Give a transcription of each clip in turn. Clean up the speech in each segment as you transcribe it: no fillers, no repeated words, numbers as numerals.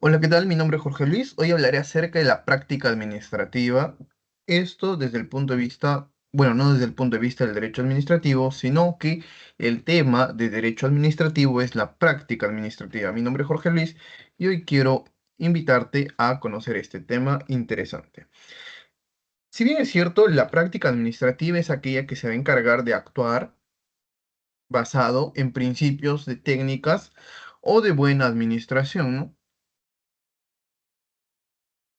Hola, ¿qué tal? Mi nombre es Jorge Luis. Hoy hablaré acerca de la práctica administrativa. Esto desde el punto de vista, bueno, no desde el punto de vista del derecho administrativo, sino que el tema de derecho administrativo es la práctica administrativa. Mi nombre es Jorge Luis y hoy quiero invitarte a conocer este tema interesante. Si bien es cierto, la práctica administrativa es aquella que se va a encargar de actuar basado en principios de técnicas o de buena administración, ¿no?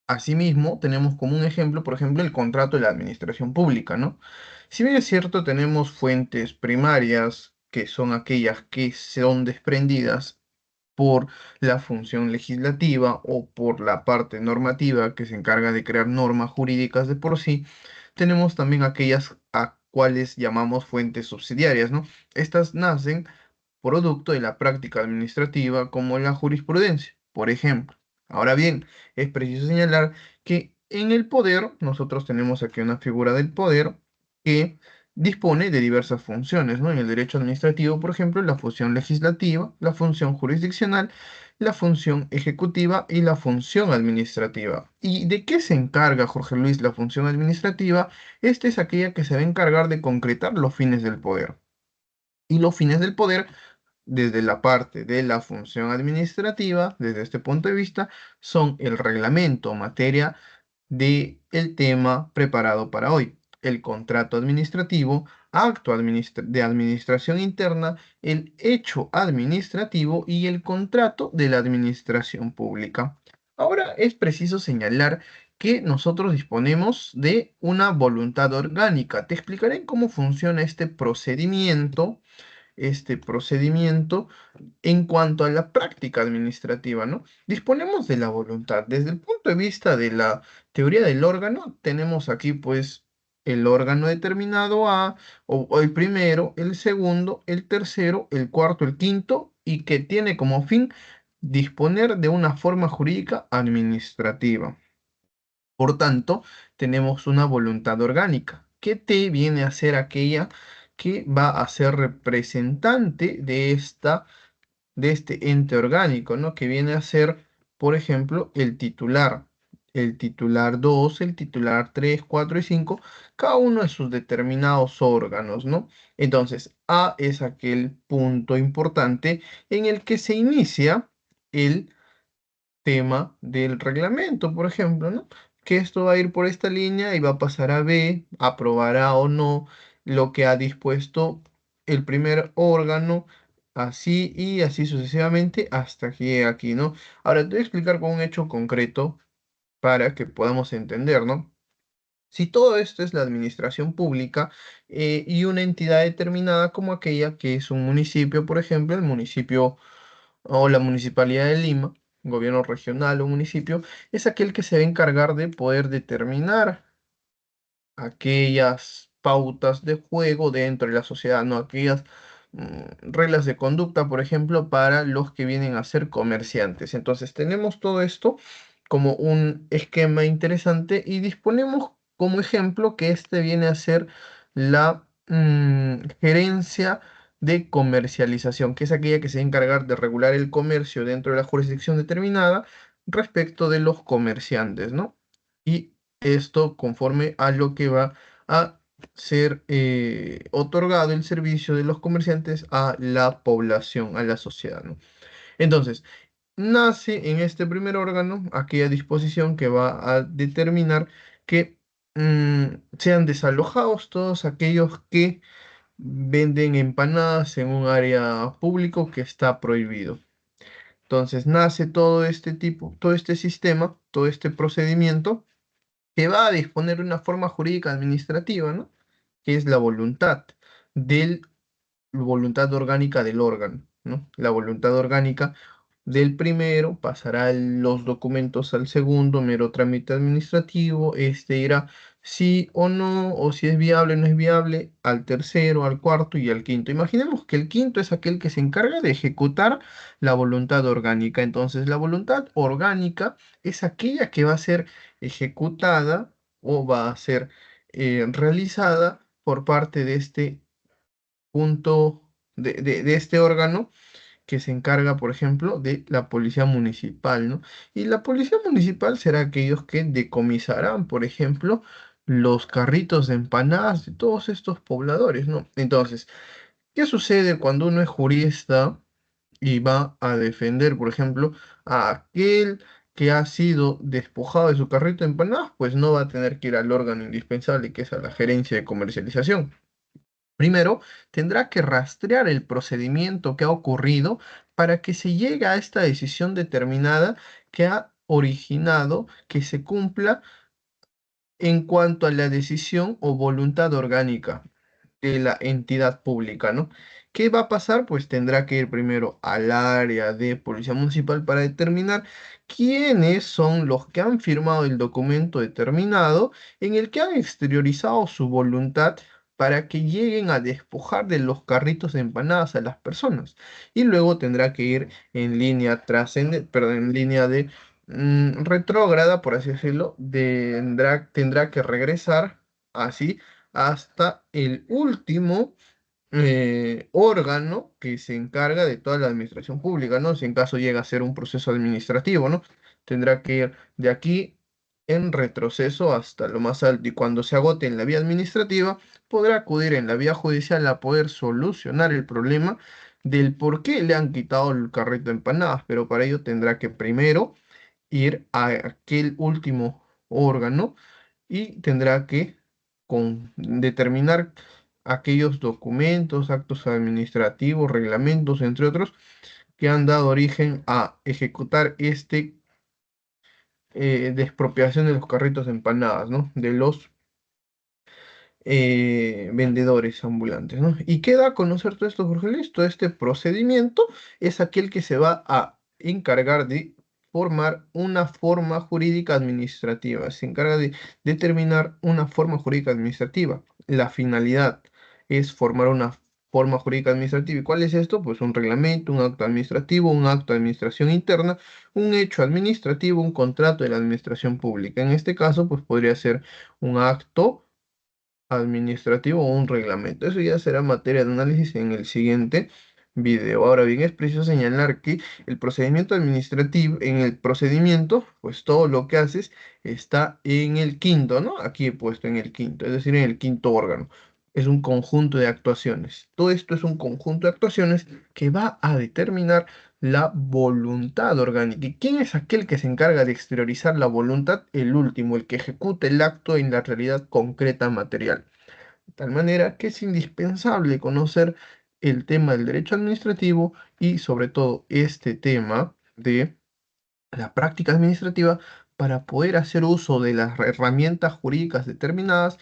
Asimismo, tenemos como un ejemplo, por ejemplo, el contrato de la administración pública, ¿no? Si bien es cierto, tenemos fuentes primarias, que son aquellas que son desprendidas por la función legislativa o por la parte normativa que se encarga de crear normas jurídicas de por sí, tenemos también aquellas a cuales llamamos fuentes subsidiarias, ¿no? Estas nacen producto de la práctica administrativa como la jurisprudencia, por ejemplo. Ahora bien, es preciso señalar que en el poder, nosotros tenemos aquí una figura del poder que dispone de diversas funciones, ¿no? En el derecho administrativo, por ejemplo, la función legislativa, la función jurisdiccional, la función ejecutiva y la función administrativa. ¿Y de qué se encarga, Jorge Luis, la función administrativa? Esta es aquella que se va a encargar de concretar los fines del poder. Y los fines del poder desde la parte de la función administrativa, desde este punto de vista, son el reglamento o materia de el tema preparado para hoy, el contrato administrativo, de administración interna, el hecho administrativo y el contrato de la administración pública. Ahora es preciso señalar que nosotros disponemos de una voluntad orgánica. Te explicaré cómo funciona este procedimiento en cuanto a la práctica administrativa, ¿no? Disponemos de la voluntad. Desde el punto de vista de la teoría del órgano, tenemos aquí pues el órgano determinado A, o el primero, el segundo, el tercero, el cuarto, el quinto, y que tiene como fin disponer de una forma jurídica administrativa. Por tanto, tenemos una voluntad orgánica, que T viene a ser aquella que va a ser representante de este ente orgánico, ¿no? Que viene a ser, por ejemplo, el titular 2, el titular 3, 4 y 5, cada uno de sus determinados órganos, ¿no? Entonces, A es aquel punto importante en el que se inicia el tema del reglamento, por ejemplo, ¿no? Que esto va a ir por esta línea y va a pasar a B, aprobará o no lo que ha dispuesto el primer órgano, así y así sucesivamente hasta que llegue aquí, ¿no? Ahora te voy a explicar con un hecho concreto para que podamos entender, ¿no? Si todo esto es la administración pública y una entidad determinada como aquella que es un municipio, por ejemplo, el municipio o la Municipalidad de Lima, gobierno regional o municipio, es aquel que se va a encargar de poder determinar aquellas pautas de juego dentro de la sociedad, ¿no? Aquellas reglas de conducta, por ejemplo, para los que vienen a ser comerciantes. Entonces, tenemos todo esto como un esquema interesante y disponemos como ejemplo que este viene a ser la gerencia de comercialización, que es aquella que se va a encargar de regular el comercio dentro de la jurisdicción determinada respecto de los comerciantes, ¿no? Y esto conforme a lo que va a ser otorgado el servicio de los comerciantes a la población, a la sociedad, ¿no? Entonces, nace en este primer órgano aquella disposición que va a determinar que sean desalojados todos aquellos que venden empanadas en un área público que está prohibido. Entonces, nace todo este tipo, todo este sistema, todo este procedimiento que va a disponer de una forma jurídica administrativa, ¿no? Que es la del, voluntad orgánica del órgano, ¿no? La voluntad orgánica del primero pasará los documentos al segundo, mero trámite administrativo, este irá sí o no, o si es viable o no es viable, al tercero, al cuarto y al quinto. Imaginemos que el quinto es aquel que se encarga de ejecutar la voluntad orgánica. Entonces, la voluntad orgánica es aquella que va a ser ejecutada o va a ser realizada por parte de este punto, de este órgano que se encarga, por ejemplo, de la policía municipal, ¿no? Y la policía municipal será aquellos que decomisarán, por ejemplo, los carritos de empanadas de todos estos pobladores, ¿no? Entonces, ¿qué sucede cuando uno es jurista y va a defender, por ejemplo, a aquel que ha sido despojado de su carrito de empanadas? Pues no va a tener que ir al órgano indispensable, que es a la gerencia de comercialización. Primero, tendrá que rastrear el procedimiento que ha ocurrido para que se llegue a esta decisión determinada que ha originado que se cumpla en cuanto a la decisión o voluntad orgánica de la entidad pública, ¿no? ¿Qué va a pasar? Pues tendrá que ir primero al área de policía municipal para determinar quiénes son los que han firmado el documento determinado en el que han exteriorizado su voluntad para que lleguen a despojar de los carritos de empanadas a las personas. Y luego tendrá que ir en línea perdón, en línea de retrógrada, por así decirlo, tendrá que regresar así hasta el último órgano que se encarga de toda la administración pública, ¿no? Si en caso llega a ser un proceso administrativo, ¿no? Tendrá que ir de aquí en retroceso hasta lo más alto y cuando se agote en la vía administrativa, podrá acudir en la vía judicial a poder solucionar el problema del por qué le han quitado el carrito de empanadas, pero para ello tendrá que primero ir a aquel último órgano y tendrá que determinar aquellos documentos, actos administrativos, reglamentos, entre otros, que han dado origen a ejecutar de expropiación de los carritos de empanadas, ¿no? De los vendedores ambulantes, ¿no? ¿Y qué da a conocer todo esto, Jorge Luis? Todo este procedimiento es aquel que se va a encargar de formar una forma jurídica administrativa, se encarga de determinar una forma jurídica administrativa. La finalidad es formar una forma jurídica administrativa. ¿Y cuál es esto? Pues un reglamento, un acto administrativo, un acto de administración interna, un hecho administrativo, un contrato de la administración pública. En este caso, pues podría ser un acto administrativo o un reglamento. Eso ya será materia de análisis en el siguiente video. Ahora bien, es preciso señalar que el procedimiento administrativo, en el procedimiento, pues todo lo que haces está en el quinto, ¿no? Aquí he puesto en el quinto, es decir, en el quinto órgano. Es un conjunto de actuaciones. Todo esto es un conjunto de actuaciones que va a determinar la voluntad orgánica. ¿Y quién es aquel que se encarga de exteriorizar la voluntad? El último, el que ejecuta el acto en la realidad concreta material. De tal manera que es indispensable conocer el tema del derecho administrativo y sobre todo este tema de la práctica administrativa para poder hacer uso de las herramientas jurídicas determinadas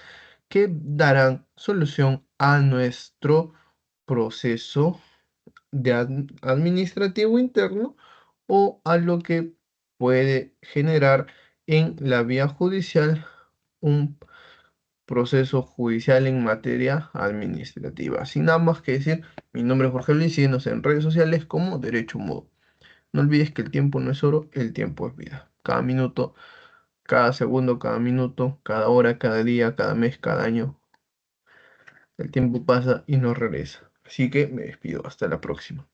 que darán solución a nuestro proceso de administrativo interno o a lo que puede generar en la vía judicial un proceso judicial en materia administrativa. Sin nada más que decir, mi nombre es Jorge Luis, síguenos en redes sociales como Derecho Mudo. No olvides que el tiempo no es oro, el tiempo es vida. Cada minuto, cada segundo, cada minuto, cada hora, cada día, cada mes, cada año, el tiempo pasa y no regresa. Así que me despido. Hasta la próxima.